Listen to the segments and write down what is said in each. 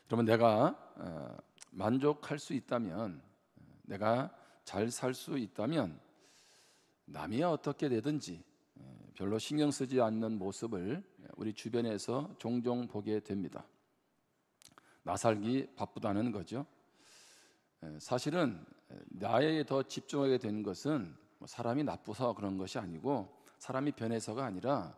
그러면 내가 만족할 수 있다면, 내가 잘 살 수 있다면 남이 어떻게 되든지 별로 신경 쓰지 않는 모습을 우리 주변에서 종종 보게 됩니다. 나 살기 바쁘다는 거죠. 사실은 나에 더 집중하게 된 것은 사람이 나빠서 그런 것이 아니고, 사람이 변해서가 아니라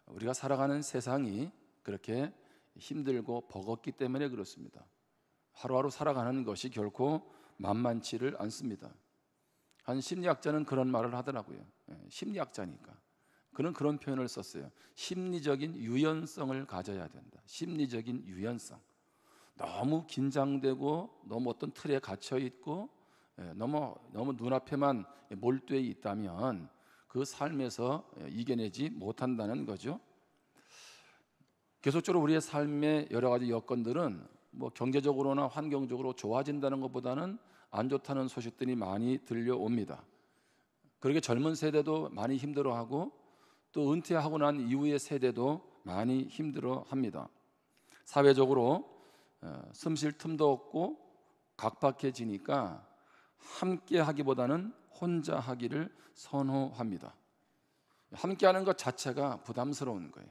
우리가 살아가는 세상이 그렇게 힘들고 버겁기 때문에 그렇습니다. 하루하루 살아가는 것이 결코 만만치를 않습니다. 한 심리학자는 그런 말을 하더라고요. 심리학자니까 그는 그런 표현을 썼어요. 심리적인 유연성을 가져야 된다. 심리적인 유연성. 너무 긴장되고 너무 어떤 틀에 갇혀 있고 너무 눈앞에만 몰두해 있다면 그 삶에서 이겨내지 못한다는 거죠. 계속적으로 우리의 삶의 여러 가지 여건들은 경제적으로나 환경적으로 좋아진다는 것보다는 안 좋다는 소식들이 많이 들려옵니다. 그렇게 젊은 세대도 많이 힘들어하고 또 은퇴하고 난 이후의 세대도 많이 힘들어합니다. 사회적으로 숨 쉴 틈도 없고 각박해지니까 함께 하기보다는 혼자 하기를 선호합니다. 함께 하는 것 자체가 부담스러운 거예요.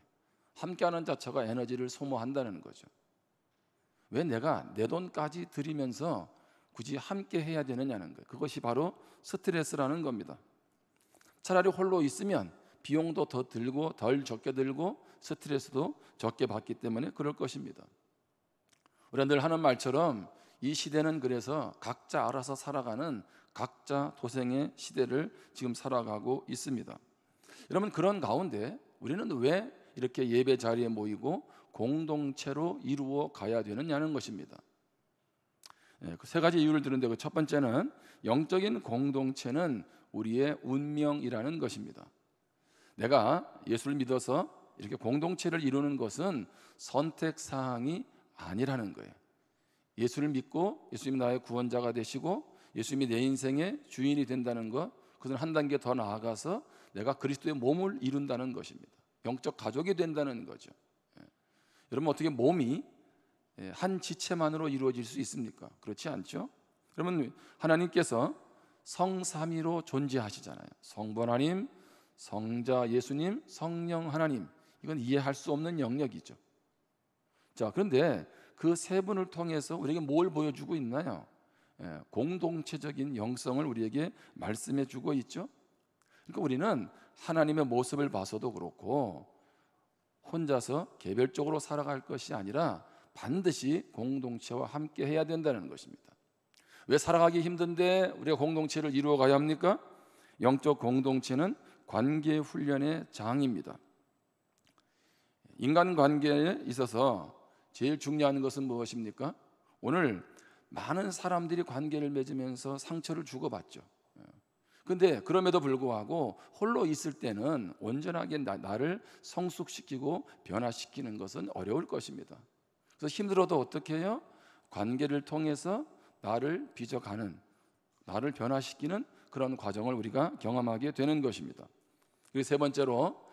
함께 하는 자체가 에너지를 소모한다는 거죠. 왜 내가 내 돈까지 들이면서 굳이 함께 해야 되느냐는 거예요. 그것이 바로 스트레스라는 겁니다. 차라리 홀로 있으면 비용도 더 들고 덜 적게 들고 스트레스도 적게 받기 때문에 그럴 것입니다. 우리가 늘 하는 말처럼 이 시대는 그래서 각자 알아서 살아가는 각자 도생의 시대를 지금 살아가고 있습니다. 여러분, 그런 가운데 우리는 왜 이렇게 예배 자리에 모이고 공동체로 이루어 가야 되느냐는 것입니다. 그 세 가지 이유를 드는데, 그 첫 번째는 영적인 공동체는 우리의 운명이라는 것입니다. 내가 예수를 믿어서 이렇게 공동체를 이루는 것은 선택사항이 아니라는 거예요. 예수를 믿고 예수님이 나의 구원자가 되시고 예수님이 내 인생의 주인이 된다는 것, 그것은 한 단계 더 나아가서 내가 그리스도의 몸을 이룬다는 것입니다. 영적 가족이 된다는 거죠. 여러분, 어떻게 몸이 한 지체만으로 이루어질 수 있습니까? 그렇지 않죠? 여러분, 하나님께서 성삼위로 존재하시잖아요. 성부 하나님, 성자 예수님, 성령 하나님. 이건 이해할 수 없는 영역이죠. 자, 그런데 그 세 분을 통해서 우리에게 뭘 보여주고 있나요? 공동체적인 영성을 우리에게 말씀해 주고 있죠. 그러니까 우리는 하나님의 모습을 봐서도 그렇고 혼자서 개별적으로 살아갈 것이 아니라 반드시 공동체와 함께 해야 된다는 것입니다. 왜 살아가기 힘든데 우리가 공동체를 이루어 가야 합니까? 영적 공동체는 관계 훈련의 장입니다. 인간관계에 있어서 제일 중요한 것은 무엇입니까? 오늘 많은 사람들이 관계를 맺으면서 상처를 주고받죠. 그런데 그럼에도 불구하고 홀로 있을 때는 온전하게 나를 성숙시키고 변화시키는 것은 어려울 것입니다. 그래서 힘들어도 어떻게 해요? 관계를 통해서 나를 빚어가는, 나를 변화시키는 그런 과정을 우리가 경험하게 되는 것입니다. 그리고 세 번째로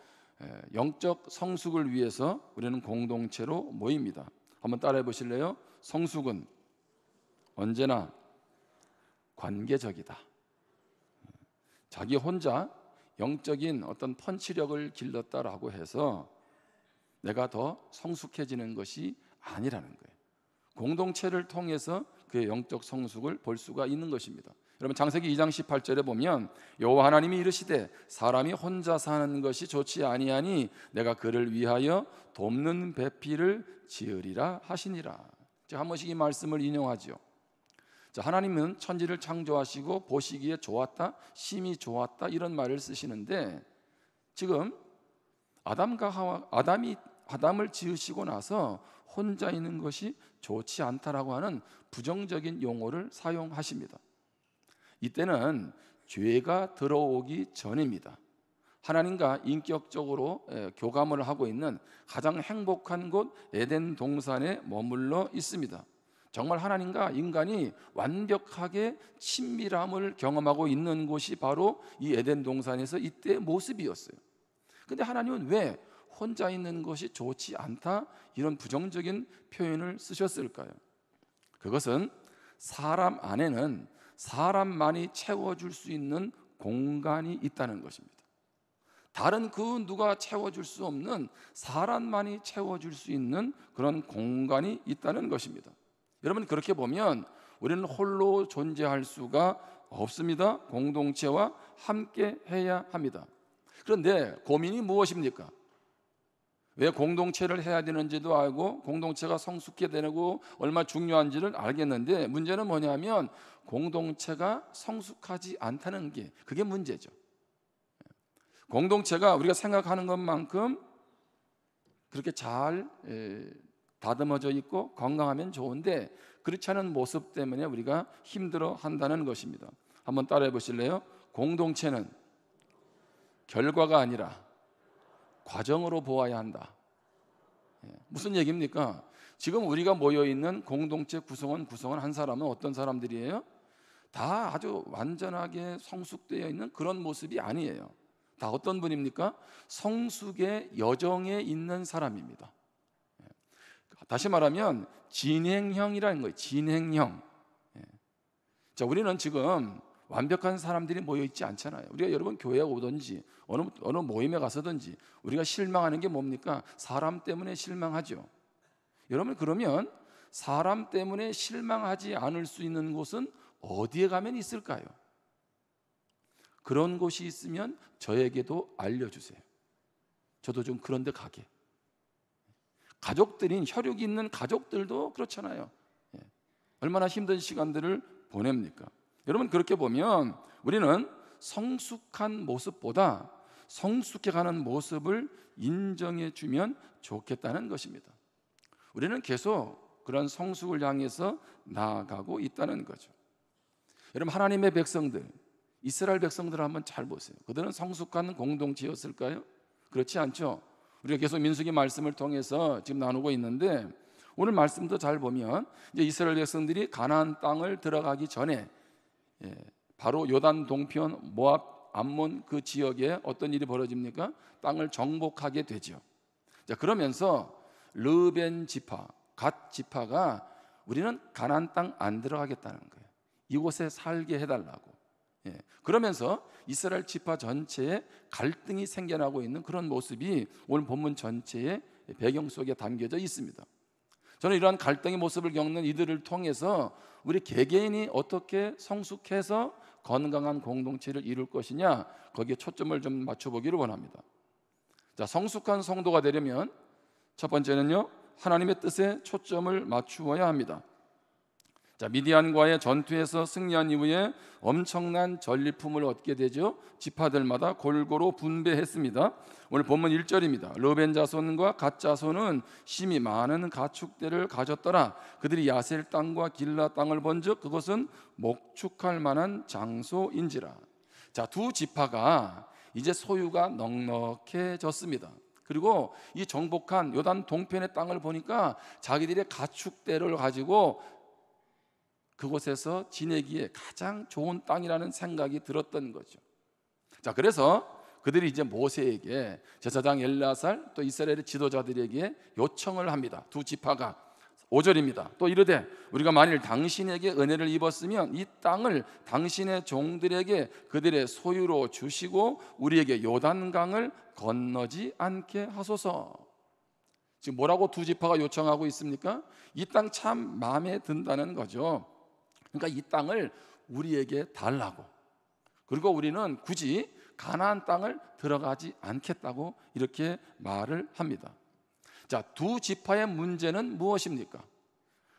영적 성숙을 위해서 우리는 공동체로 모입니다. 한번 따라해 보실래요? 성숙은 언제나 관계적이다. 자기 혼자 영적인 어떤 펀치력을 길렀다라고 해서 내가 더 성숙해지는 것이 아니라는 거예요. 공동체를 통해서 그의 영적 성숙을 볼 수가 있는 것입니다. 여러분, 창세기 2장 18절에 보면 여호와 하나님이 이르시되 사람이 혼자 사는 것이 좋지 아니하니 내가 그를 위하여 돕는 배필을 지으리라 하시니라. 제가 한 번씩 이 말씀을 인용하죠. 자, 하나님은 천지를 창조하시고 보시기에 좋았다, 심히 좋았다, 이런 말을 쓰시는데 지금 아담을 지으시고 나서 혼자 있는 것이 좋지 않다라고 하는 부정적인 용어를 사용하십니다. 이때는 죄가 들어오기 전입니다. 하나님과 인격적으로 교감을 하고 있는 가장 행복한 곳 에덴 동산에 머물러 있습니다. 정말 하나님과 인간이 완벽하게 친밀함을 경험하고 있는 곳이 바로 이 에덴 동산에서 이때의 모습이었어요. 근데 하나님은 왜 혼자 있는 것이 좋지 않다, 이런 부정적인 표현을 쓰셨을까요? 그것은 사람 안에는 사람만이 채워줄 수 있는 공간이 있다는 것입니다. 다른 그 누가 채워줄 수 없는 사람만이 채워줄 수 있는 그런 공간이 있다는 것입니다. 여러분, 그렇게 보면 우리는 홀로 존재할 수가 없습니다. 공동체와 함께 해야 합니다. 그런데 고민이 무엇입니까? 왜 공동체를 해야 되는지도 알고 공동체가 성숙해 되고 얼마나 중요한지를 알겠는데, 문제는 뭐냐면 공동체가 성숙하지 않다는 게, 그게 문제죠. 공동체가 우리가 생각하는 것만큼 그렇게 잘 다듬어져 있고 건강하면 좋은데, 그렇지 않은 모습 때문에 우리가 힘들어 한다는 것입니다. 한번 따라해 보실래요? 공동체는 결과가 아니라 과정으로 보아야 한다. 무슨 얘기입니까? 지금 우리가 모여있는 공동체 구성원 한 사람은 어떤 사람들이에요? 다 아주 완전하게 성숙되어 있는 그런 모습이 아니에요. 다 어떤 분입니까? 성숙의 여정에 있는 사람입니다. 다시 말하면 진행형이라는 거예요. 진행형. 자, 우리는 지금 완벽한 사람들이 모여 있지 않잖아요. 우리가 여러분 교회에 오든지 어느 모임에 가서든지 우리가 실망하는 게 뭡니까? 사람 때문에 실망하죠. 여러분, 그러면 사람 때문에 실망하지 않을 수 있는 곳은 어디에 가면 있을까요? 그런 곳이 있으면 저에게도 알려주세요. 저도 좀 그런 데 가게. 가족들인, 혈육이 있는 가족들도 그렇잖아요. 얼마나 힘든 시간들을 보냅니까? 여러분, 그렇게 보면 우리는 성숙한 모습보다 성숙해가는 모습을 인정해 주면 좋겠다는 것입니다. 우리는 계속 그런 성숙을 향해서 나아가고 있다는 거죠. 여러분, 하나님의 백성들, 이스라엘 백성들을 한번 잘 보세요. 그들은 성숙한 공동체였을까요? 그렇지 않죠. 우리가 계속 민수기 말씀을 통해서 지금 나누고 있는데, 오늘 말씀도 잘 보면 이제 이스라엘 백성들이 가나안 땅을 들어가기 전에 바로 요단 동편 모압 암몬 그 지역에 어떤 일이 벌어집니까? 땅을 정복하게 되죠. 자, 그러면서 르벤 지파, 갓 지파가 우리는 가나안 땅 안 들어가겠다는 거예요. 이곳에 살게 해달라고. 그러면서 이스라엘 지파 전체에 갈등이 생겨나고 있는 그런 모습이 오늘 본문 전체의 배경 속에 담겨져 있습니다. 저는 이러한 갈등의 모습을 겪는 이들을 통해서 우리 개개인이 어떻게 성숙해서 건강한 공동체를 이룰 것이냐, 거기에 초점을 좀 맞춰보기를 원합니다. 자, 성숙한 성도가 되려면 첫 번째는요, 하나님의 뜻에 초점을 맞추어야 합니다. 자, 미디안과의 전투에서 승리한 이후에 엄청난 전리품을 얻게 되죠. 지파들마다 골고루 분배했습니다. 오늘 본문 1절입니다. 르벤 자손과 갓 자손은 심히 많은 가축대를 가졌더라. 그들이 야셀 땅과 길라 땅을 본즉 그것은 목축할 만한 장소인지라. 자, 두 지파가 이제 소유가 넉넉해졌습니다. 그리고 이 정복한 요단 동편의 땅을 보니까 자기들의 가축대를 가지고 그곳에서 지내기에 가장 좋은 땅이라는 생각이 들었던 거죠. 자, 그래서 그들이 이제 모세에게, 제사장 엘르아살 또 이스라엘의 지도자들에게 요청을 합니다. 두 지파가 5절입니다. 또 이르되 우리가 만일 당신에게 은혜를 입었으면 이 땅을 당신의 종들에게 그들의 소유로 주시고 우리에게 요단강을 건너지 않게 하소서. 지금 뭐라고 두 지파가 요청하고 있습니까? 이 땅 참 마음에 든다는 거죠. 그러니까 이 땅을 우리에게 달라고. 그리고 우리는 굳이 가나안 땅을 들어가지 않겠다고 이렇게 말을 합니다. 자, 두 지파의 문제는 무엇입니까?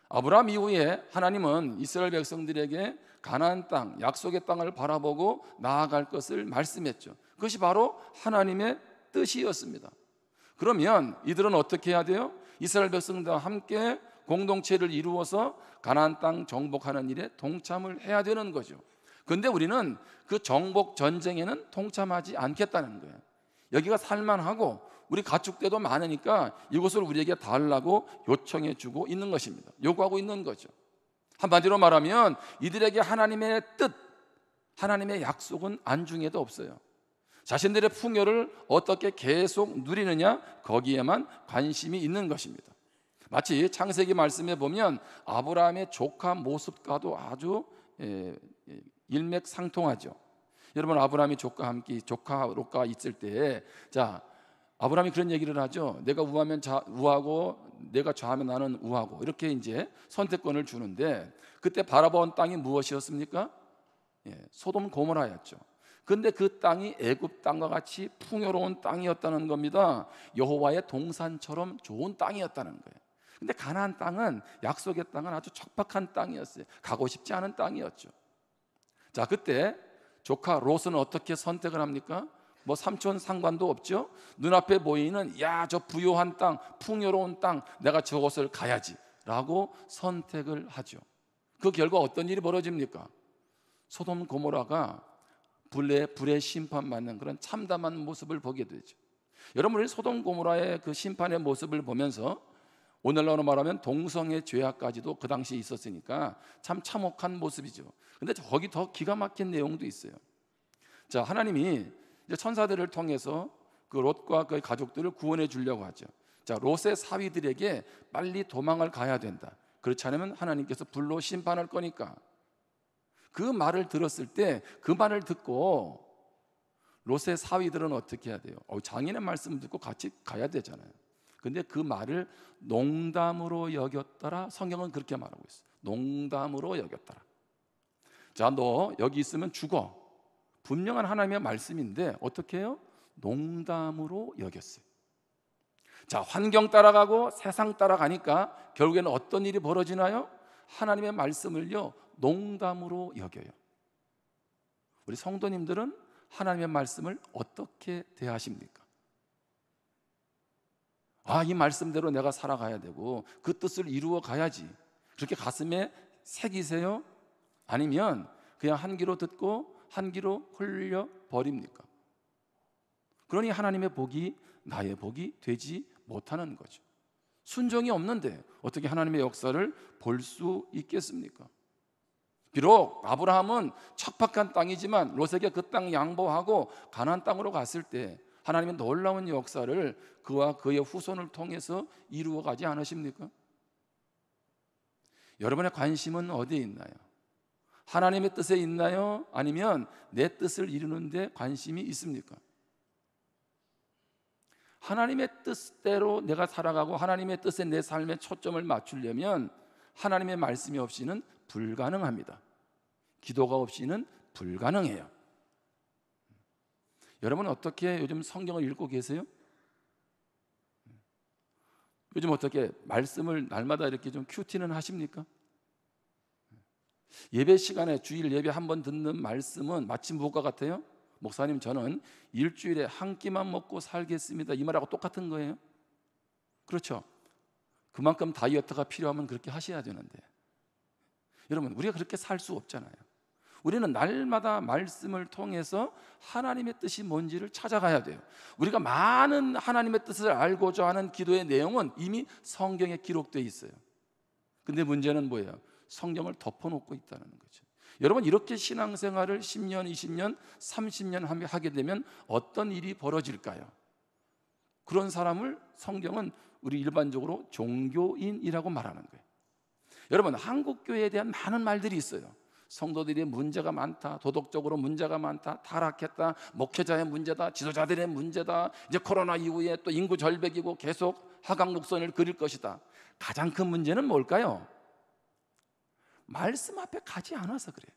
아브라함 이후에 하나님은 이스라엘 백성들에게 가나안 땅, 약속의 땅을 바라보고 나아갈 것을 말씀했죠. 그것이 바로 하나님의 뜻이었습니다. 그러면 이들은 어떻게 해야 돼요? 이스라엘 백성들과 함께 공동체를 이루어서 가나안 땅 정복하는 일에 동참을 해야 되는 거죠. 그런데 우리는 그 정복 전쟁에는 동참하지 않겠다는 거예요. 여기가 살만하고 우리 가축대도 많으니까 이곳을 우리에게 달라고 요청해 주고 있는 것입니다. 요구하고 있는 거죠. 한마디로 말하면 이들에게 하나님의 뜻, 하나님의 약속은 안중에도 없어요. 자신들의 풍요를 어떻게 계속 누리느냐, 거기에만 관심이 있는 것입니다. 마치 창세기 말씀에 보면 아브라함의 조카 모습과도 아주 일맥상통하죠. 여러분, 아브라함이 조카 롯과 있을 때, 자, 아브라함이 그런 얘기를 하죠. 내가 우하면 우하고 내가 좌하면 나는 우하고, 이렇게 이제 선택권을 주는데, 그때 바라본 땅이 무엇이었습니까? 소돔 고모라였죠. 근데 그 땅이 애굽 땅과 같이 풍요로운 땅이었다는 겁니다. 여호와의 동산처럼 좋은 땅이었다는 거예요. 근데 가나안 땅은, 약속의 땅은 아주 척박한 땅이었어요. 가고 싶지 않은 땅이었죠. 자, 그때 조카 롯은 어떻게 선택을 합니까? 뭐 삼촌 상관도 없죠. 눈앞에 보이는, 야, 저 부요한 땅, 풍요로운 땅, 내가 저곳을 가야지 라고 선택을 하죠. 그 결과 어떤 일이 벌어집니까? 소돔 고모라가 불의 심판받는 그런 참담한 모습을 보게 되죠. 여러분, 우리 소돔 고모라의 그 심판의 모습을 보면서, 오늘날로 말하면 동성애 죄악까지도 그 당시에 있었으니까 참 참혹한 모습이죠. 근데 거기 더 기가 막힌 내용도 있어요. 자, 하나님이 이제 천사들을 통해서 그 롯과 그 가족들을 구원해 주려고 하죠. 자, 롯의 사위들에게 빨리 도망을 가야 된다. 그렇지 않으면 하나님께서 불로 심판할 거니까. 그 말을 들었을 때, 그 말을 듣고 롯의 사위들은 어떻게 해야 돼요? 장인의 말씀을 듣고 같이 가야 되잖아요. 근데 그 말을 농담으로 여겼더라. 성경은 그렇게 말하고 있어요. 농담으로 여겼더라. 자, 너 여기 있으면 죽어. 분명한 하나님의 말씀인데 어떻게 해요? 농담으로 여겼어요. 자, 환경 따라가고 세상 따라가니까 결국에는 어떤 일이 벌어지나요? 하나님의 말씀을요, 농담으로 여겨요. 우리 성도님들은 하나님의 말씀을 어떻게 대하십니까? 이 말씀대로 내가 살아가야 되고 그 뜻을 이루어 가야지, 그렇게 가슴에 새기세요? 아니면 그냥 한 귀로 듣고 한 귀로 흘려 버립니까? 그러니 하나님의 복이 나의 복이 되지 못하는 거죠. 순종이 없는데 어떻게 하나님의 역사를 볼 수 있겠습니까? 비록 아브라함은 척박한 땅이지만 롯에게 그 땅 양보하고 가나안 땅으로 갔을 때 하나님의 놀라운 역사를 그와 그의 후손을 통해서 이루어 가지 않으십니까? 여러분의 관심은 어디에 있나요? 하나님의 뜻에 있나요? 아니면 내 뜻을 이루는 데 관심이 있습니까? 하나님의 뜻대로 내가 살아가고 하나님의 뜻에 내 삶의 초점을 맞추려면 하나님의 말씀이 없이는 불가능합니다. 기도가 없이는 불가능해요. 여러분, 어떻게 요즘 성경을 읽고 계세요? 요즘 어떻게 말씀을 날마다 이렇게 좀 큐티는 하십니까? 예배 시간에 주일 예배 한번 듣는 말씀은 마치 무엇과 같아요? 목사님, 저는 일주일에 한 끼만 먹고 살겠습니다, 이 말하고 똑같은 거예요. 그렇죠? 그만큼 다이어트가 필요하면 그렇게 하셔야 되는데, 여러분, 우리가 그렇게 살 수 없잖아요. 우리는 날마다 말씀을 통해서 하나님의 뜻이 뭔지를 찾아가야 돼요. 우리가 많은 하나님의 뜻을 알고자 하는 기도의 내용은 이미 성경에 기록되어 있어요. 근데 문제는 뭐예요? 성경을 덮어놓고 있다는 거죠. 여러분, 이렇게 신앙생활을 10년, 20년, 30년 하게 되면 어떤 일이 벌어질까요? 그런 사람을 성경은 우리 일반적으로 종교인이라고 말하는 거예요. 여러분, 한국 교회에 대한 많은 말들이 있어요. 성도들의 문제가 많다, 도덕적으로 문제가 많다, 타락했다, 목회자의 문제다, 지도자들의 문제다, 이제 코로나 이후에 또 인구 절벽이고 계속 하강곡선을 그릴 것이다. 가장 큰 문제는 뭘까요? 말씀 앞에 가지 않아서 그래요.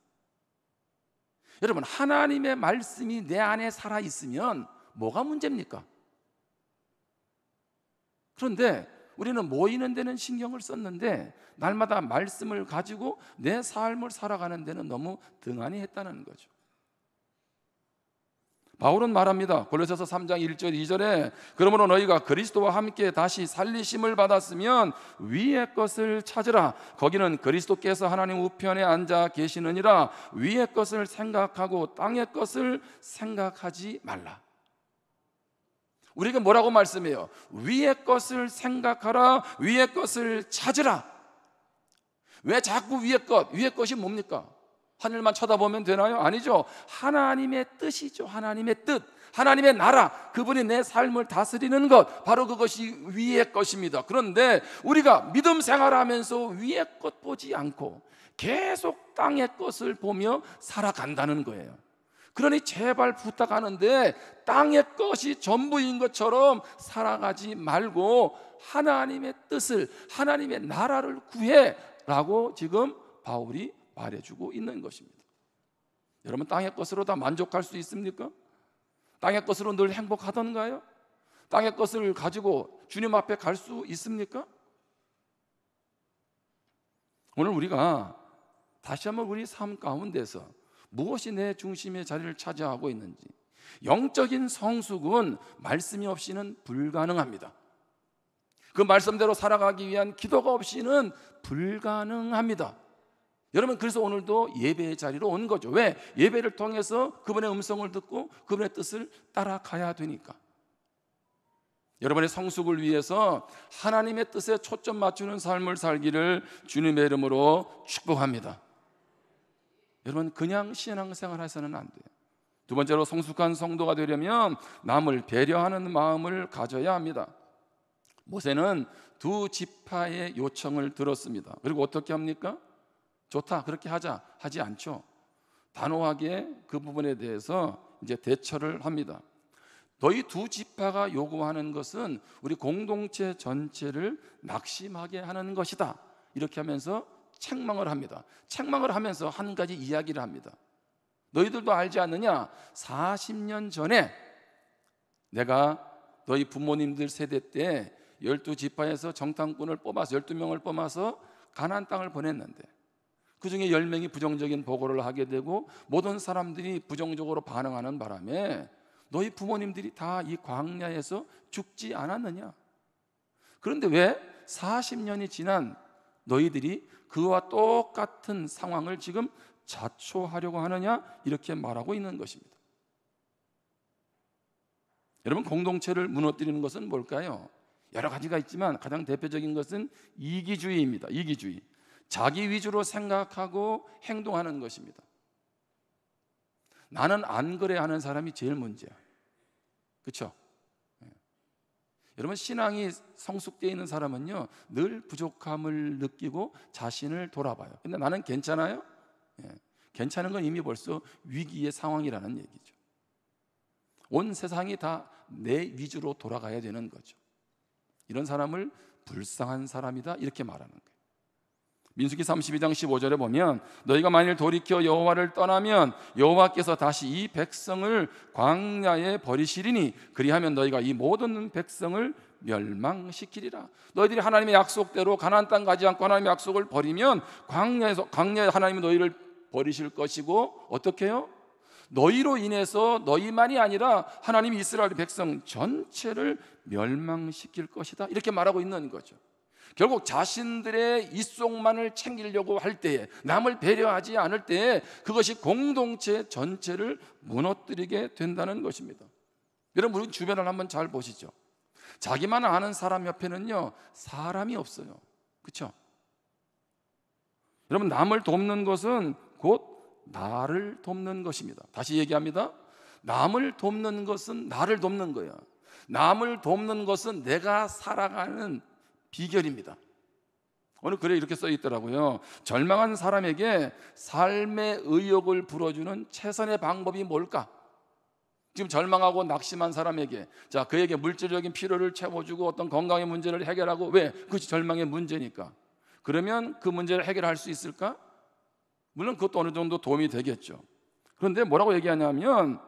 여러분, 하나님의 말씀이 내 안에 살아있으면 뭐가 문제입니까? 그런데 우리는 모이는 데는 신경을 썼는데 날마다 말씀을 가지고 내 삶을 살아가는 데는 너무 등한히 했다는 거죠. 바울은 말합니다. 골로새서 3장 1절 2절에 그러므로 너희가 그리스도와 함께 다시 살리심을 받았으면 위의 것을 찾으라. 거기는 그리스도께서 하나님 우편에 앉아 계시느니라. 위의 것을 생각하고 땅의 것을 생각하지 말라. 우리에게 뭐라고 말씀해요? 위의 것을 생각하라, 위의 것을 찾으라. 왜 자꾸 위의 것? 위의 것이 뭡니까? 하늘만 쳐다보면 되나요? 아니죠. 하나님의 뜻이죠. 하나님의 뜻, 하나님의 나라, 그분이 내 삶을 다스리는 것, 바로 그것이 위의 것입니다. 그런데 우리가 믿음 생활하면서 위의 것 보지 않고 계속 땅의 것을 보며 살아간다는 거예요. 그러니 제발 부탁하는데 땅의 것이 전부인 것처럼 살아가지 말고 하나님의 뜻을, 하나님의 나라를 구해라고 지금 바울이 말해주고 있는 것입니다. 여러분, 땅의 것으로 다 만족할 수 있습니까? 땅의 것으로 늘 행복하던가요? 땅의 것을 가지고 주님 앞에 갈 수 있습니까? 오늘 우리가 다시 한번 우리 삶 가운데서 무엇이 내 중심의 자리를 차지하고 있는지, 영적인 성숙은 말씀이 없이는 불가능합니다. 그 말씀대로 살아가기 위한 기도가 없이는 불가능합니다. 여러분, 그래서 오늘도 예배의 자리로 온 거죠. 왜? 예배를 통해서 그분의 음성을 듣고 그분의 뜻을 따라가야 되니까. 여러분의 성숙을 위해서 하나님의 뜻에 초점 맞추는 삶을 살기를 주님의 이름으로 축복합니다. 여러분, 그냥 신앙생활 해서는 안 돼요. 두 번째로, 성숙한 성도가 되려면 남을 배려하는 마음을 가져야 합니다. 모세는 두 지파의 요청을 들었습니다. 그리고 어떻게 합니까? 좋다, 그렇게 하자 하지 않죠. 단호하게 그 부분에 대해서 이제 대처를 합니다. 너희 두 지파가 요구하는 것은 우리 공동체 전체를 낙심하게 하는 것이다, 이렇게 하면서 책망을 합니다. 책망을 하면서 한 가지 이야기를 합니다. 너희들도 알지 않느냐? 40년 전에 내가 너희 부모님들 세대 때 12지파에서 정탐꾼을 뽑아서 12명을 뽑아서 가나안 땅을 보냈는데 그 중에 10명이 부정적인 보고를 하게 되고 모든 사람들이 부정적으로 반응하는 바람에 너희 부모님들이 다 이 광야에서 죽지 않았느냐? 그런데 왜 40년이 지난 너희들이 그와 똑같은 상황을 지금 자초하려고 하느냐? 이렇게 말하고 있는 것입니다. 여러분, 공동체를 무너뜨리는 것은 뭘까요? 여러 가지가 있지만 가장 대표적인 것은 이기주의입니다. 이기주의. 자기 위주로 생각하고 행동하는 것입니다. 나는 안 그래 하는 사람이 제일 문제야. 그렇죠? 여러분, 신앙이 성숙되어 있는 사람은요, 늘 부족함을 느끼고 자신을 돌아봐요. 근데 나는 괜찮아요? 괜찮은 건 이미 벌써 위기의 상황이라는 얘기죠. 온 세상이 다 내 위주로 돌아가야 되는 거죠. 이런 사람을 불쌍한 사람이다, 이렇게 말하는 거예요. 민수기 32장 15절에 보면 너희가 만일 돌이켜 여호와를 떠나면 여호와께서 다시 이 백성을 광야에 버리시리니 그리하면 너희가 이 모든 백성을 멸망시키리라. 너희들이 하나님의 약속대로 가나안 땅 가지 않고 하나님의 약속을 버리면 광야에 하나님이 너희를 버리실 것이고, 어떻게 해요? 너희로 인해서 너희만이 아니라 하나님이 이스라엘 백성 전체를 멸망시킬 것이다, 이렇게 말하고 있는 거죠. 결국 자신들의 이속만을 챙기려고 할 때에, 남을 배려하지 않을 때에 그것이 공동체 전체를 무너뜨리게 된다는 것입니다. 여러분, 우리 주변을 한번 잘 보시죠. 자기만 아는 사람 옆에는요, 사람이 없어요. 그렇죠? 여러분, 남을 돕는 것은 곧 나를 돕는 것입니다. 다시 얘기합니다. 남을 돕는 것은 나를 돕는 거예요. 남을 돕는 것은 내가 살아가는 비결입니다. 오늘 글에 이렇게 써 있더라고요. 절망한 사람에게 삶의 의욕을 불어주는 최선의 방법이 뭘까? 지금 절망하고 낙심한 사람에게, 자, 그에게 물질적인 필요를 채워주고 어떤 건강의 문제를 해결하고, 왜? 그것이 절망의 문제니까. 그러면 그 문제를 해결할 수 있을까? 물론 그것도 어느 정도 도움이 되겠죠. 그런데 뭐라고 얘기하냐면,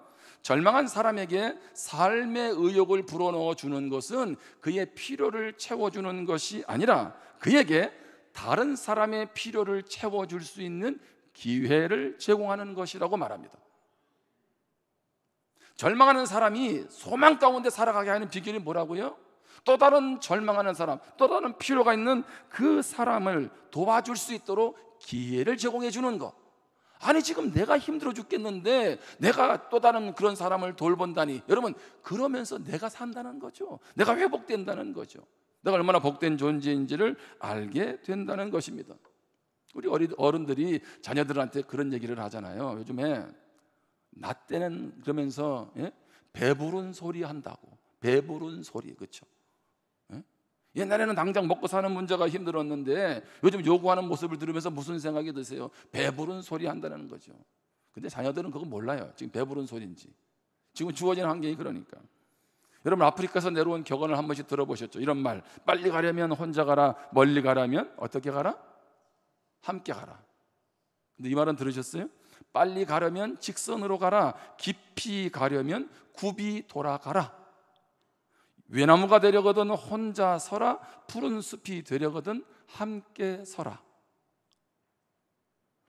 절망한 사람에게 삶의 의욕을 불어넣어 주는 것은 그의 필요를 채워주는 것이 아니라 그에게 다른 사람의 필요를 채워줄 수 있는 기회를 제공하는 것이라고 말합니다. 절망하는 사람이 소망 가운데 살아가게 하는 비결이 뭐라고요? 또 다른 절망하는 사람, 또 다른 필요가 있는 그 사람을 도와줄 수 있도록 기회를 제공해 주는 것. 아니, 지금 내가 힘들어 죽겠는데 내가 또 다른 그런 사람을 돌본다니. 여러분, 그러면서 내가 산다는 거죠. 내가 회복된다는 거죠. 내가 얼마나 복된 존재인지를 알게 된다는 것입니다. 우리 어른들이 자녀들한테 그런 얘기를 하잖아요. 요즘에 나 때는 그러면서 배부른 소리 한다고. 배부른 소리, 그렇죠? 옛날에는 당장 먹고 사는 문제가 힘들었는데 요즘 요구하는 모습을 들으면서 무슨 생각이 드세요? 배부른 소리 한다는 거죠. 근데 자녀들은 그거 몰라요. 지금 배부른 소리인지. 지금 주어진 환경이 그러니까. 여러분, 아프리카에서 내려온 격언을 한 번씩 들어보셨죠? 이런 말, 빨리 가려면 혼자 가라, 멀리 가려면 어떻게 가라? 함께 가라. 근데 이 말은 들으셨어요? 빨리 가려면 직선으로 가라, 깊이 가려면 굽이 돌아가라. 외나무가 되려거든 혼자 서라, 푸른 숲이 되려거든 함께 서라.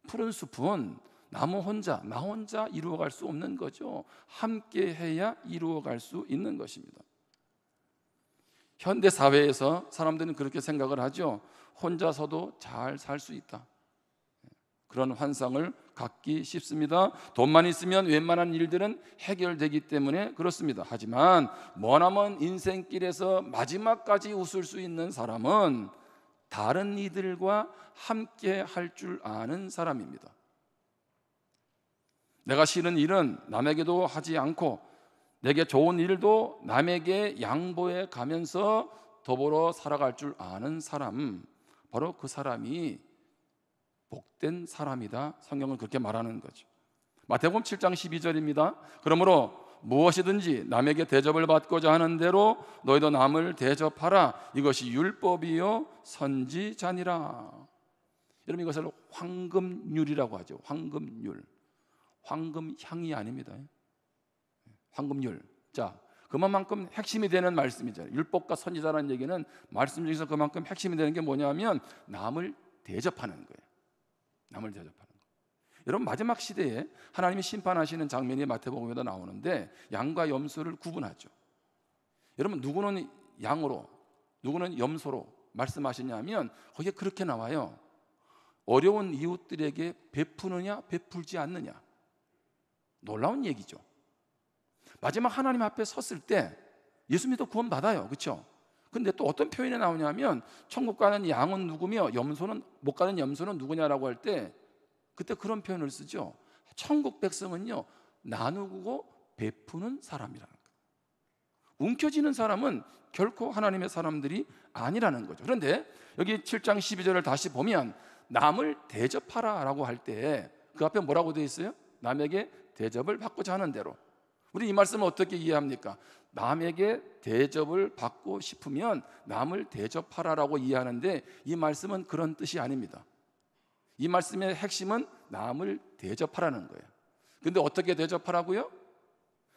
푸른 숲은 나무 혼자, 나 혼자 이루어갈 수 없는 거죠. 함께 해야 이루어갈 수 있는 것입니다. 현대 사회에서 사람들은 그렇게 생각을 하죠. 혼자서도 잘 살 수 있다. 그런 환상을 갖기 쉽습니다. 돈만 있으면 웬만한 일들은 해결되기 때문에 그렇습니다. 하지만 머나먼 인생길에서 마지막까지 웃을 수 있는 사람은 다른 이들과 함께 할 줄 아는 사람입니다. 내가 싫은 일은 남에게도 하지 않고 내게 좋은 일도 남에게 양보해 가면서 더불어 살아갈 줄 아는 사람, 바로 그 사람이 복된 사람이다. 성경은 그렇게 말하는 거죠. 마태복음 7장 12절입니다. 그러므로 무엇이든지 남에게 대접을 받고자 하는 대로 너희도 남을 대접하라. 이것이 율법이요 선지자니라. 여러분, 이것을 황금률이라고 하죠. 황금률. 황금향이 아닙니다. 황금률. 자, 그만큼 핵심이 되는 말씀이죠. 율법과 선지자라는 얘기는 말씀 중에서 그만큼 핵심이 되는 게 뭐냐면 남을 대접하는 거예요. 남을 대접하는 거예요. 여러분, 마지막 시대에 하나님이 심판하시는 장면이 마태복음에도 나오는데 양과 염소를 구분하죠. 여러분, 누구는 양으로 누구는 염소로 말씀하시냐면 거기에 그렇게 나와요. 어려운 이웃들에게 베푸느냐 베풀지 않느냐. 놀라운 얘기죠. 마지막 하나님 앞에 섰을 때 예수 믿어 구원 받아요. 그렇죠? 근데 또 어떤 표현이 나오냐면 천국 가는 양은 누구며 염소는 못 가는 염소는 누구냐라고 할 때 그때 그런 표현을 쓰죠. 천국 백성은요 나누고 베푸는 사람이라는 거예요. 움켜쥐는 사람은 결코 하나님의 사람들이 아니라는 거죠. 그런데 여기 7장 12절을 다시 보면 남을 대접하라라고 할 때 그 앞에 뭐라고 되어 있어요? 남에게 대접을 받고자 하는 대로. 우리 이 말씀을 어떻게 이해합니까? 남에게 대접을 받고 싶으면 남을 대접하라라고 이해하는데 이 말씀은 그런 뜻이 아닙니다. 이 말씀의 핵심은 남을 대접하라는 거예요. 근데 어떻게 대접하라고요?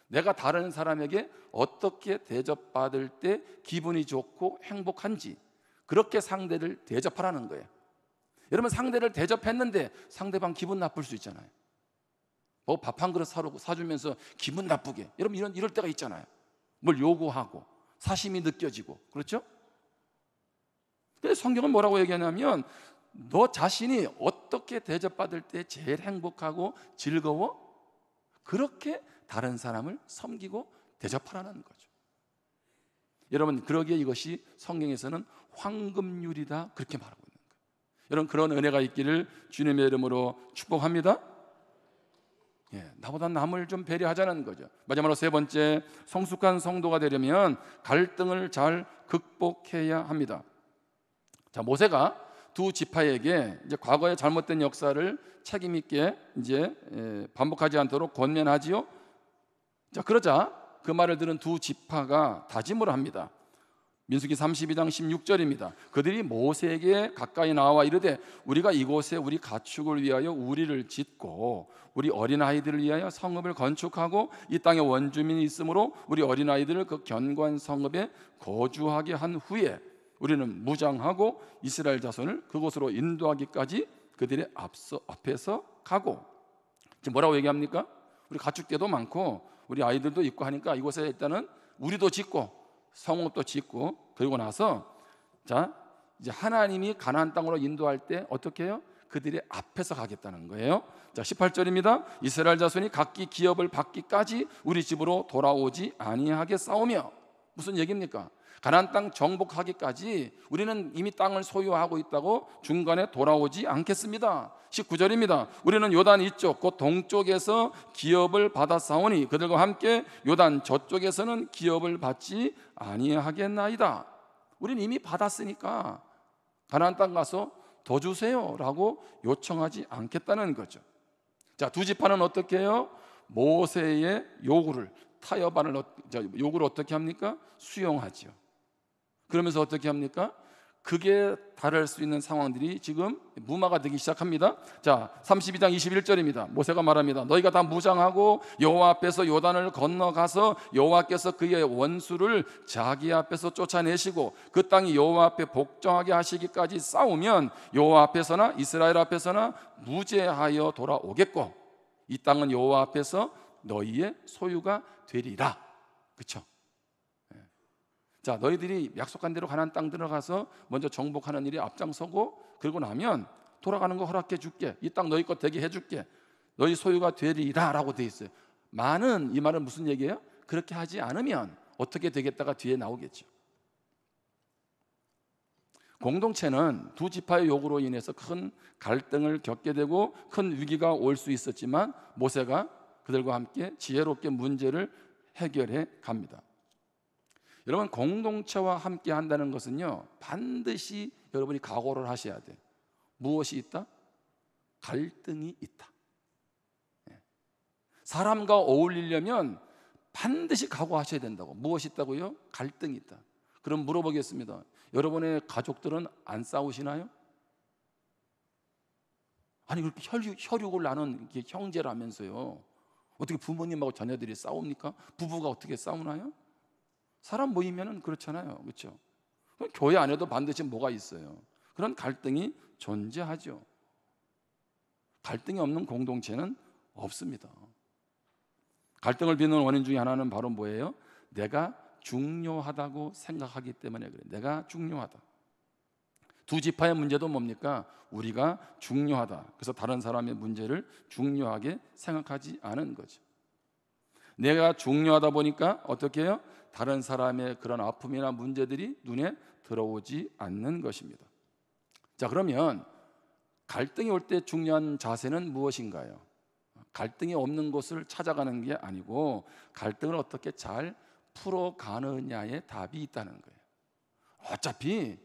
내가 다른 사람에게 어떻게 대접받을 때 기분이 좋고 행복한지 그렇게 상대를 대접하라는 거예요. 여러분, 상대를 대접했는데 상대방 기분 나쁠 수 있잖아요. 밥 한 그릇 사주면서 기분 나쁘게, 여러분 이럴 때가 있잖아요. 뭘 요구하고 사심이 느껴지고, 그렇죠? 근데 성경은 뭐라고 얘기하냐면 너 자신이 어떻게 대접받을 때 제일 행복하고 즐거워? 그렇게 다른 사람을 섬기고 대접하라는 거죠. 여러분, 그러기에 이것이 성경에서는 황금률이다 그렇게 말하고 있는 거예요. 여러분, 그런 은혜가 있기를 주님의 이름으로 축복합니다. 나보다 남을 좀 배려하자는 거죠. 마지막으로 세 번째, 성숙한 성도가 되려면 갈등을 잘 극복해야 합니다. 자, 모세가 두 지파에게 이제 과거의 잘못된 역사를 책임 있게 이제 반복하지 않도록 권면하지요. 자, 그러자 그 말을 들은 두 지파가 다짐을 합니다. 민수기 32장 16절입니다. 그들이 모세에게 가까이 나와 이르되 우리가 이곳에 우리 가축을 위하여 우리를 짓고 우리 어린아이들을 위하여 성읍을 건축하고 이 땅에 원주민이 있으므로 우리 어린아이들을 그 견고한 성읍에 거주하게 한 후에 우리는 무장하고 이스라엘 자손을 그곳으로 인도하기까지 그들의 앞에서 가고. 지금 뭐라고 얘기합니까? 우리 가축대도 많고 우리 아이들도 있고 하니까 이곳에 일단은 우리도 짓고 성읍도 짓고, 그리고 나서 자 이제 하나님이 가나안 땅으로 인도할 때 어떻게 해요? 그들의 앞에서 가겠다는 거예요. 자, 18절입니다. 이스라엘 자손이 각기 기업을 받기까지 우리 집으로 돌아오지 아니하게 싸우며. 무슨 얘기입니까? 가나안 땅 정복하기까지 우리는 이미 땅을 소유하고 있다고 중간에 돌아오지 않겠습니다. 19절입니다. 우리는 요단 이쪽 곧 동쪽에서 기업을 받았사오니 그들과 함께 요단 저쪽에서는 기업을 받지 아니하겠나이다. 우리는 이미 받았으니까 가나안 땅 가서 더 주세요라고 요청하지 않겠다는 거죠. 자, 두 지파는 어떻게 해요? 모세의 요구를 요구를 어떻게 합니까? 수용하죠. 그러면서 어떻게 합니까? 극에 달할 수 있는 상황들이 지금 무마가 되기 시작합니다. 자, 32장 21절입니다. 모세가 말합니다. 너희가 다 무장하고 여호와 앞에서 요단을 건너가서 여호와께서 그의 원수를 자기 앞에서 쫓아내시고 그 땅이 여호와 앞에 복종하게 하시기까지 싸우면 여호와 앞에서나 이스라엘 앞에서나 무죄하여 돌아오겠고 이 땅은 여호와 앞에서 너희의 소유가 되리라. 그렇죠? 자, 너희들이 약속한 대로 가나안 땅 들어가서 먼저 정복하는 일이 앞장서고 그러고 나면 돌아가는 거 허락해 줄게. 이 땅 너희 것 되게 해줄게. 너희 소유가 되리라 라고 돼 있어요. 이 말은 무슨 얘기예요? 그렇게 하지 않으면 어떻게 되겠다가 뒤에 나오겠죠. 공동체는 두 지파의 요구로 인해서 큰 갈등을 겪게 되고 큰 위기가 올 수 있었지만 모세가 그들과 함께 지혜롭게 문제를 해결해 갑니다. 여러분, 공동체와 함께 한다는 것은요, 반드시 여러분이 각오를 하셔야 돼요. 무엇이 있다? 갈등이 있다. 사람과 어울리려면 반드시 각오하셔야 된다고. 무엇이 있다고요? 갈등이 있다. 그럼 물어보겠습니다. 여러분의 가족들은 안 싸우시나요? 아니, 그렇게 혈육을 나눈 형제라면서요, 어떻게 부모님하고 자녀들이 싸웁니까? 부부가 어떻게 싸우나요? 사람 모이면은 그렇잖아요, 그렇죠? 교회 안에도 반드시 뭐가 있어요. 그런 갈등이 존재하죠. 갈등이 없는 공동체는 없습니다. 갈등을 빚는 원인 중에 하나는 바로 뭐예요? 내가 중요하다고 생각하기 때문에 그래요. 내가 중요하다. 두 지파의 문제도 뭡니까? 우리가 중요하다. 그래서 다른 사람의 문제를 중요하게 생각하지 않은 거죠. 내가 중요하다 보니까 어떻게 해요? 다른 사람의 그런 아픔이나 문제들이 눈에 들어오지 않는 것입니다. 자, 그러면 갈등이 올 때 중요한 자세는 무엇인가요? 갈등이 없는 곳을 찾아가는 게 아니고 갈등을 어떻게 잘 풀어가느냐에 답이 있다는 거예요. 어차피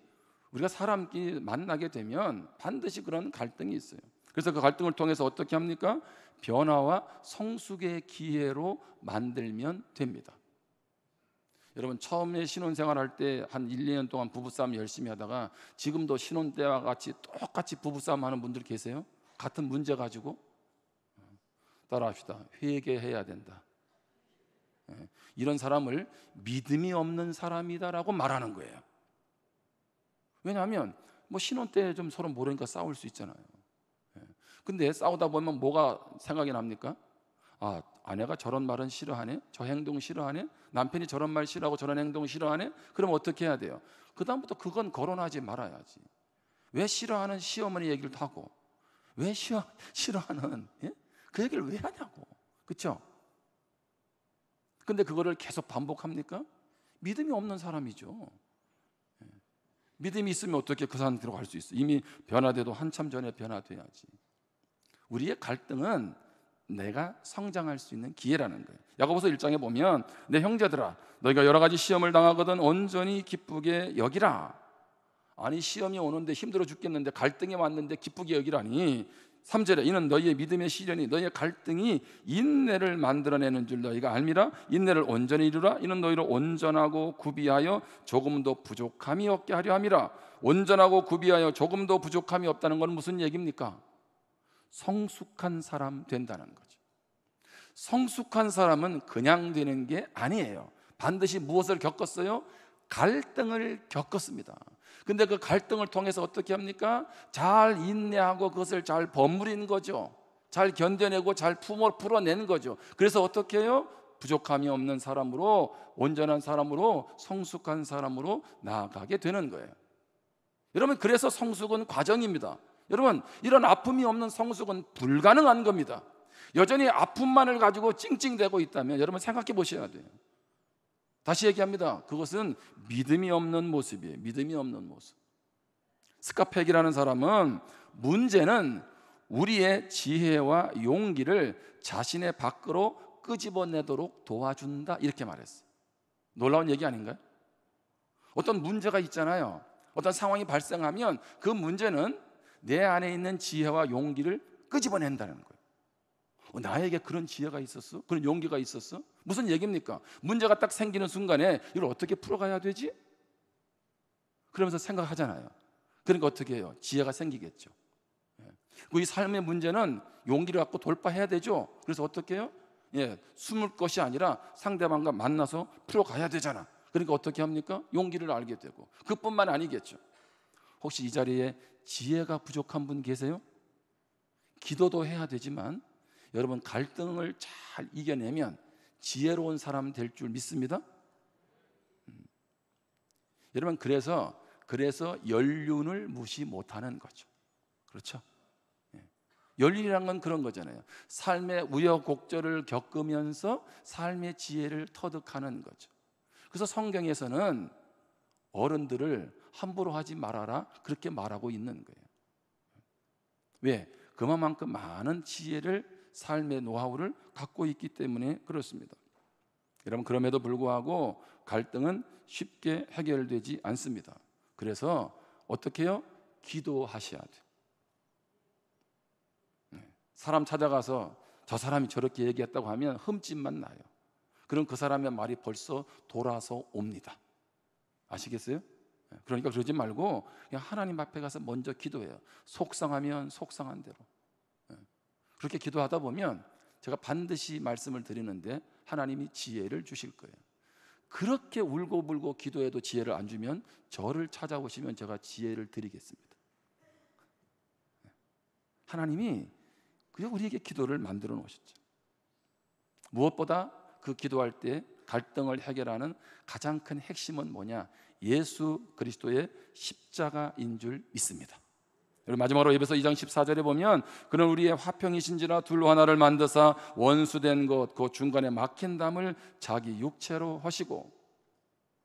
우리가 사람끼리 만나게 되면 반드시 그런 갈등이 있어요. 그래서 그 갈등을 통해서 어떻게 합니까? 변화와 성숙의 기회로 만들면 됩니다. 여러분, 처음에 신혼생활 할 때 한 1, 2년 동안 부부싸움 열심히 하다가 지금도 신혼 때와 같이 똑같이 부부싸움 하는 분들 계세요? 같은 문제 가지고? 따라합시다. 회개해야 된다. 이런 사람을 믿음이 없는 사람이다라고 말하는 거예요. 왜냐하면 뭐 신혼 때 좀 서로 모르니까 싸울 수 있잖아요. 근데 싸우다 보면 뭐가 생각이 납니까? 아, 아내가 저런 말은 싫어하네, 저 행동 싫어하네, 남편이 저런 말 싫어하고 저런 행동 싫어하네. 그럼 어떻게 해야 돼요? 그 다음부터 그건 거론하지 말아야지. 왜 싫어하는 시어머니 얘기를 하고 왜 싫어하는 그 얘기를 왜 하냐고. 그렇죠? 근데 그거를 계속 반복합니까? 믿음이 없는 사람이죠. 믿음이 있으면 어떻게 그 사람 들어갈 수 있어? 이미 변화돼도 한참 전에 변화돼야지. 우리의 갈등은 내가 성장할 수 있는 기회라는 거예요. 야고보서 1장에 보면 내 형제들아 너희가 여러 가지 시험을 당하거든 온전히 기쁘게 여기라. 아니, 시험이 오는데 힘들어 죽겠는데 갈등이 왔는데 기쁘게 여기라니. 3절에 이는 너희의 믿음의 시련이 너희의 갈등이 인내를 만들어내는 줄 너희가 알미라. 인내를 온전히 이루라. 이는 너희를 온전하고 구비하여 조금도 부족함이 없게 하려 함이라. 온전하고 구비하여 조금도 부족함이 없다는 건 무슨 얘기입니까? 성숙한 사람 된다는 거죠. 성숙한 사람은 그냥 되는 게 아니에요. 반드시 무엇을 겪었어요? 갈등을 겪었습니다. 근데 그 갈등을 통해서 어떻게 합니까? 잘 인내하고 그것을 잘 버무린 거죠. 잘 견뎌내고 잘 풀어낸 거죠. 그래서 어떻게 해요? 부족함이 없는 사람으로, 온전한 사람으로, 성숙한 사람으로 나아가게 되는 거예요. 여러분, 그래서 성숙은 과정입니다. 여러분, 이런 아픔이 없는 성숙은 불가능한 겁니다. 여전히 아픔만을 가지고 찡찡대고 있다면 여러분 생각해 보셔야 돼요. 다시 얘기합니다. 그것은 믿음이 없는 모습이에요. 믿음이 없는 모습. 스카펙이라는 사람은 문제는 우리의 지혜와 용기를 자신의 밖으로 끄집어내도록 도와준다, 이렇게 말했어요. 놀라운 얘기 아닌가요? 어떤 문제가 있잖아요. 어떤 상황이 발생하면 그 문제는 내 안에 있는 지혜와 용기를 끄집어낸다는 거예요. 나에게 그런 지혜가 있었어? 그런 용기가 있었어? 무슨 얘기입니까? 문제가 딱 생기는 순간에 이걸 어떻게 풀어가야 되지? 그러면서 생각하잖아요. 그러니까 어떻게 해요? 지혜가 생기겠죠. 이 삶의 문제는 용기를 갖고 돌파해야 되죠. 그래서 어떻게 해요? 숨을 것이 아니라 상대방과 만나서 풀어가야 되잖아. 그러니까 어떻게 합니까? 용기를 알게 되고. 그뿐만 아니겠죠. 혹시 이 자리에 지혜가 부족한 분 계세요? 기도도 해야 되지만 여러분, 갈등을 잘 이겨내면 지혜로운 사람 될 줄 믿습니다. 여러분, 그래서 연륜을 무시 못하는 거죠. 그렇죠? 연륜이란 건 그런 거잖아요. 삶의 우여곡절을 겪으면서 삶의 지혜를 터득하는 거죠. 그래서 성경에서는 어른들을 함부로 하지 말아라, 그렇게 말하고 있는 거예요. 왜? 그만큼 많은 지혜를, 삶의 노하우를 갖고 있기 때문에 그렇습니다. 여러분, 그럼에도 불구하고 갈등은 쉽게 해결되지 않습니다. 그래서 어떻게 해요? 기도하셔야 돼요. 사람 찾아가서 저 사람이 저렇게 얘기했다고 하면 흠집만 나요. 그럼 그 사람의 말이 벌써 돌아서 옵니다. 아시겠어요? 그러니까 그러지 말고 그냥 하나님 앞에 가서 먼저 기도해요. 속상하면 속상한 대로. 그렇게 기도하다 보면 제가 반드시 말씀을 드리는데 하나님이 지혜를 주실 거예요. 그렇게 울고불고 기도해도 지혜를 안 주면 저를 찾아오시면 제가 지혜를 드리겠습니다. 하나님이 우리에게 기도를 만들어 놓으셨죠. 무엇보다 그 기도할 때 갈등을 해결하는 가장 큰 핵심은 뭐냐? 예수 그리스도의 십자가인 줄 믿습니다. 그리고 마지막으로 에베소 2장 14절에 보면 그는 우리의 화평이신지라 둘로 하나를 만드사 원수된 것 그 중간에 막힌 담을 자기 육체로 하시고,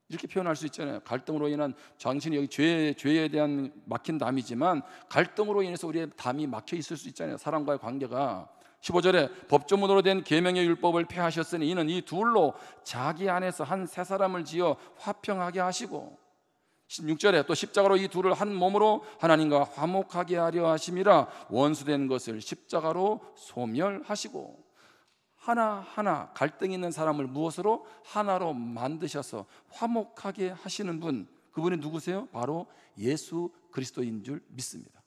이렇게 표현할 수 있잖아요. 갈등으로 인한, 당신이 여기 죄에 대한 막힌 담이지만 갈등으로 인해서 우리의 담이 막혀 있을 수 있잖아요. 사람과의 관계가. 15절에 법조문으로 된 계명의 율법을 폐하셨으니 이는 이 둘로 자기 안에서 한 새 사람을 지어 화평하게 하시고, 16절에 또 십자가로 이 둘을 한 몸으로 하나님과 화목하게 하려 하심이라 원수된 것을 십자가로 소멸하시고, 하나하나 갈등 있는 사람을 무엇으로? 하나로 만드셔서 화목하게 하시는 분, 그분이 누구세요? 바로 예수 그리스도인 줄 믿습니다.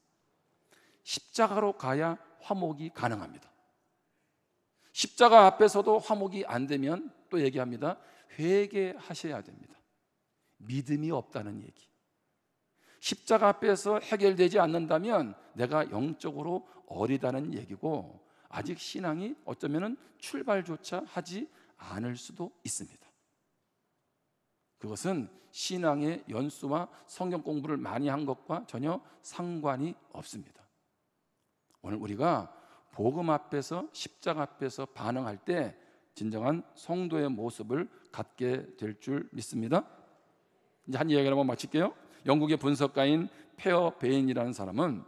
십자가로 가야 화목이 가능합니다. 십자가 앞에서도 화목이 안 되면 또 얘기합니다. 회개하셔야 됩니다. 믿음이 없다는 얘기. 십자가 앞에서 해결되지 않는다면 내가 영적으로 어리다는 얘기고, 아직 신앙이 어쩌면 출발조차 하지 않을 수도 있습니다. 그것은 신앙의 연수와 성경 공부를 많이 한 것과 전혀 상관이 없습니다. 오늘 우리가 복음 앞에서, 십자가 앞에서 반응할 때 진정한 성도의 모습을 갖게 될 줄 믿습니다. 이제 한 이야기를 한번 마칠게요. 영국의 분석가인 페어 베인이라는 사람은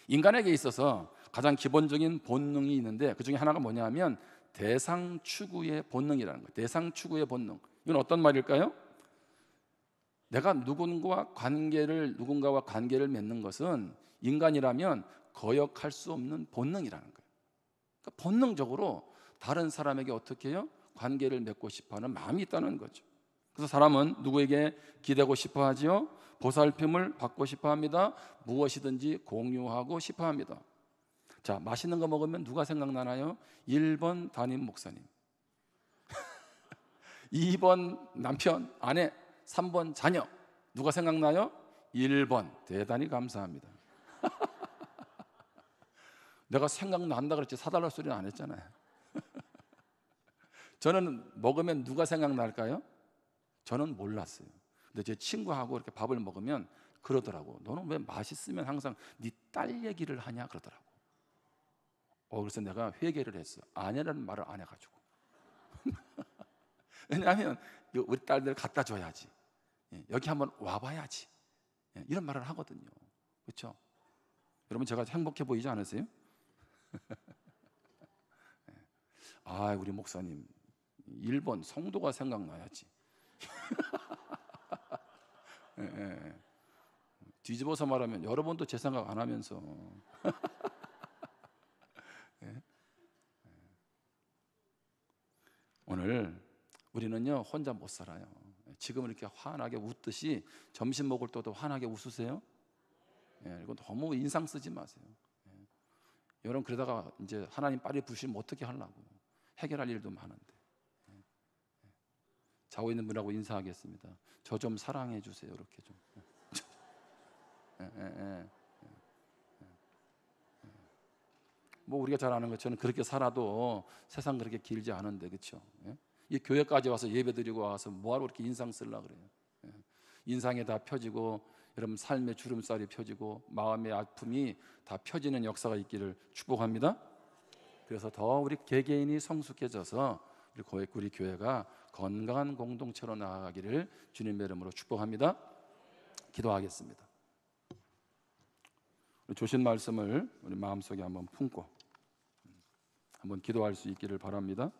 인간에게 있어서 가장 기본적인 본능이 있는데 그 중에 하나가 뭐냐면 대상 추구의 본능이라는 거예요. 대상 추구의 본능. 이건 어떤 말일까요? 내가 누군가와 관계를 맺는 것은 인간이라면 거역할 수 없는 본능이라는 거예요. 그러니까 본능적으로 다른 사람에게 어떻게 해요? 관계를 맺고 싶어하는 마음이 있다는 거죠. 그래서 사람은 누구에게 기대고 싶어 하지요? 보살핌을 받고 싶어 합니다. 무엇이든지 공유하고 싶어 합니다. 자, 맛있는 거 먹으면 누가 생각나나요? 1번 담임 목사님, 2번 남편, 아내, 3번 자녀. 누가 생각나요? 1번. 대단히 감사합니다. 내가 생각난다 그랬지 사달라 소리는 안 했잖아요. 저는 먹으면 누가 생각날까요? 저는 몰랐어요. 근데 제 친구하고 이렇게 밥을 먹으면 그러더라고. 너는 왜 맛있으면 항상 네 딸 얘기를 하냐 그러더라고. 그래서 내가 회개를 했어. 아내라는 말을 안 해가지고. 왜냐하면 우리 딸들 갖다 줘야지, 여기 한번 와봐야지, 이런 말을 하거든요. 그렇죠? 여러분 제가 행복해 보이지 않으세요? 아, 우리 목사님 일본 성도가 생각나야지. 예, 예. 뒤집어서 말하면 여러분도 제 생각 안 하면서 예? 오늘 우리는요 혼자 못 살아요. 지금 이렇게 환하게 웃듯이 점심 먹을 때도 환하게 웃으세요. 이거 너무 인상 쓰지 마세요. 여러분 그러다가 이제 하나님 빨리 부시면 어떻게 하려고, 해결할 일도 많은데. 자고 있는 분하고 인사하겠습니다. 저 좀 사랑해 주세요. 이렇게 좀. 뭐 우리가 잘 아는 것처럼 그렇게 살아도 세상 그렇게 길지 않은데, 그렇죠? 이 교회까지 와서 예배드리고 와서 뭐하러 그렇게 인상 쓰려고 그래요? 인상이 다 펴지고 여러분 삶의 주름살이 펴지고 마음의 아픔이 다 펴지는 역사가 있기를 축복합니다. 그래서 더 우리 개개인이 성숙해져서 우리 교회가 건강한 공동체로 나아가기를 주님의 이름으로 축복합니다. 기도하겠습니다. 주신 말씀을 우리 마음속에 한번 품고 한번 기도할 수 있기를 바랍니다.